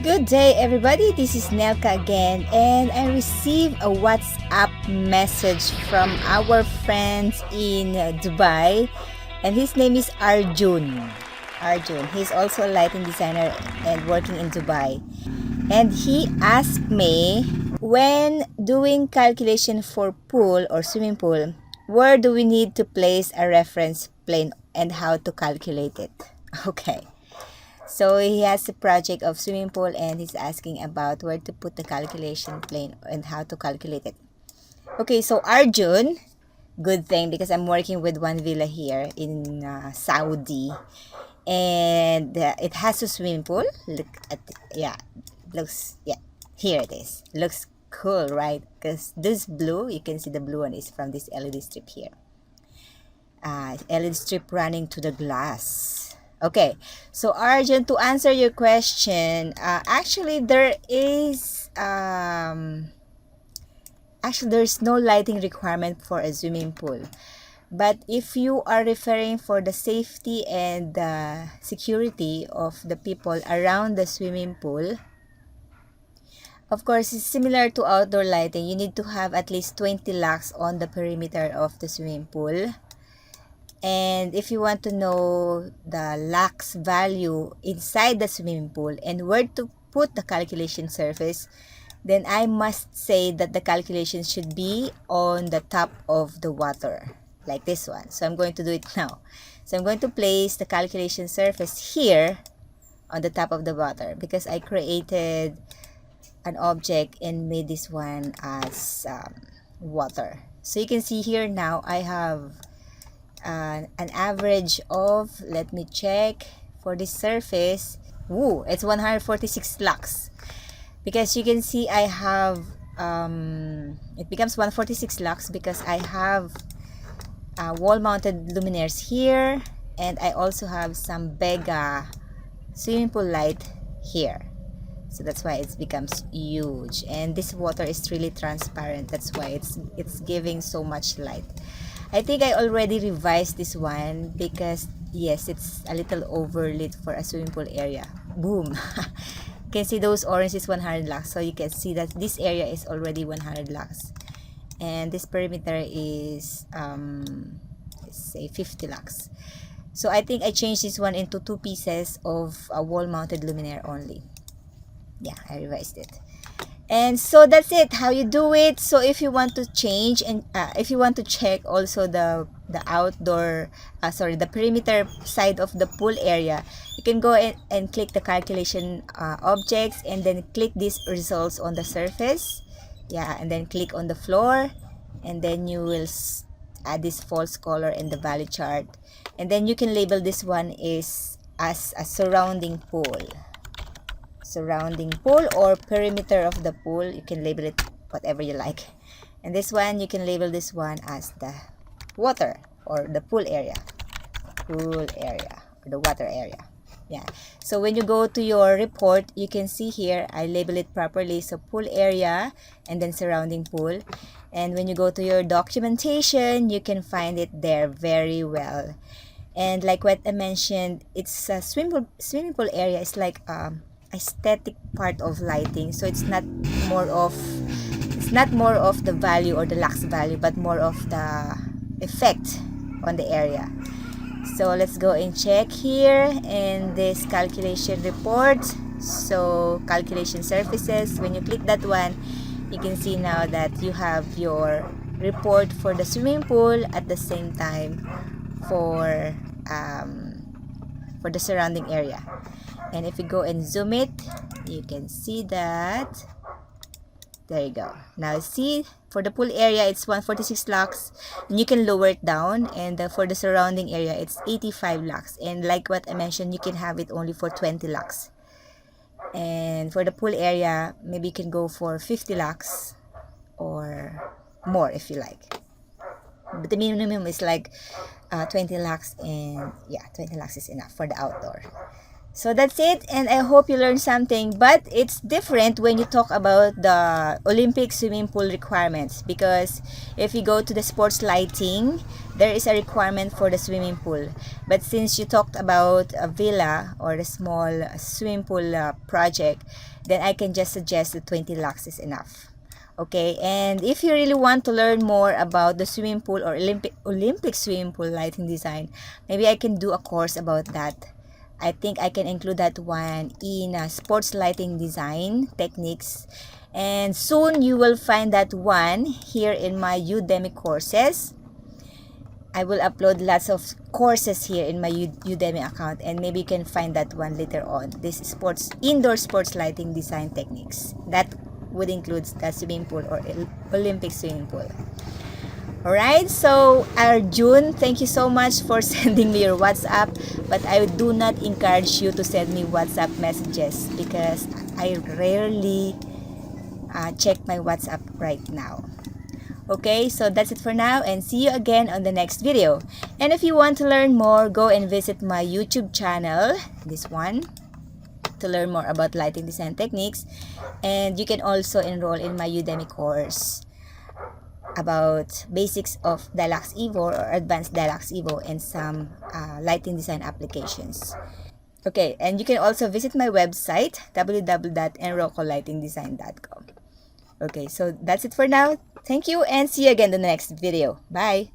Good day, everybody. This is Nelca again, and I received a WhatsApp message from our friends in Dubai, and his name is Arjun. Arjun. He's also a lighting designer and working in Dubai. And he asked me, when doing calculation for pool or swimming pool, where do we need to place a reference plane and how to calculate it? Okay. So he has a project of swimming pool and he's asking about where to put the calculation plane and how to calculate it. Okay, so Arjun, good thing because I'm working with one villa here in Saudi, and it has a swimming pool. Look at here it is. Looks cool, right? Because this blue, you can see the blue one is from this LED strip here. LED strip running to the glass. Okay, so Arjun, to answer your question, actually there's no lighting requirement for a swimming pool. But if you are referring for the safety and the security of the people around the swimming pool, of course, it's similar to outdoor lighting. You need to have at least 20 lux on the perimeter of the swimming pool. And if you want to know the lux value inside the swimming pool and where to put the calculation surface, then I must say that the calculation should be on the top of the water, like this one. So I'm going to do it now. So I'm going to place the calculation surface here on the top of the water because I created an object and made this one as water. So you can see here now I have an average of, let me check for this surface. Woo, it's 146 lux because you can see I have it becomes 146 lux because I have wall mounted luminaires here, and I also have some Vega swimming pool light here. So that's why it becomes huge, and this water is really transparent. That's why it's giving so much light. I think I already revised this one because yes, it's a little overlit for a swimming pool area. Boom. You can see those orange is 100 lux, so you can see that this area is already 100 lux, and this perimeter is let's say 50 lux. So I think I changed this one into 2 pieces of a wall mounted luminaire only. Yeah, I revised it. And so that's it, how you do it. So if you want to change and if you want to check also the outdoor the perimeter side of the pool area, you can go and click the calculation objects and then click these results on the surface. Yeah, and then click on the floor, and then you will add this false color in the value chart, and then you can label this one as a surrounding pool or perimeter of the pool. You can label it whatever you like, and this one you can label this one as the water or the pool area or the water area. Yeah, so when you go to your report, you can see here I label it properly, so pool area and then surrounding pool. And when you go to your documentation, you can find it there very well. And like what I mentioned, it's a swimming pool area. It's like aesthetic part of lighting, so it's not more of the value or the lux value, but more of the effect on the area. So let's go and check here in this calculation report. So calculation surfaces, when you click that one, you can see now that you have your report for the swimming pool at the same time for the surrounding area. And if you go and zoom it, you can see that. There you go. Now see, for the pool area, it's 146 lux. And you can lower it down. And for the surrounding area, it's 85 lux. And like what I mentioned, you can have it only for 20 lux. And for the pool area, maybe you can go for 50 lux or more if you like. But the minimum is like 20 lux, and yeah, 20 lux is enough for the outdoor. So that's it, and I hope you learned something. But it's different when you talk about the Olympic swimming pool requirements, because if you go to the sports lighting, there is a requirement for the swimming pool. But since you talked about a villa or a small swimming pool project, then I can just suggest that 20 lux is enough. Okay, and if you really want to learn more about the swimming pool or Olympic swimming pool lighting design, maybe I can do a course about that. I think I can include that one in sports lighting design techniques. And soon you will find that one here in my Udemy courses. I will upload lots of courses here in my Udemy account, and maybe you can find that one later on. This indoor sports lighting design techniques. That would include the swimming pool or Olympic swimming pool. Alright, so Arjun, thank you so much for sending me your WhatsApp, but I do not encourage you to send me WhatsApp messages because I rarely check my WhatsApp right now. Okay, so that's it for now, and see you again on the next video. And if you want to learn more, go and visit my YouTube channel, this one, to learn more about lighting design techniques. And you can also enroll in my Udemy course about basics of Dialux Evo or advanced Dialux Evo and some lighting design applications. Okay, and you can also visit my website www.enrocolightingdesign.com. Okay, so that's it for now. Thank you, and see you again in the next video. Bye!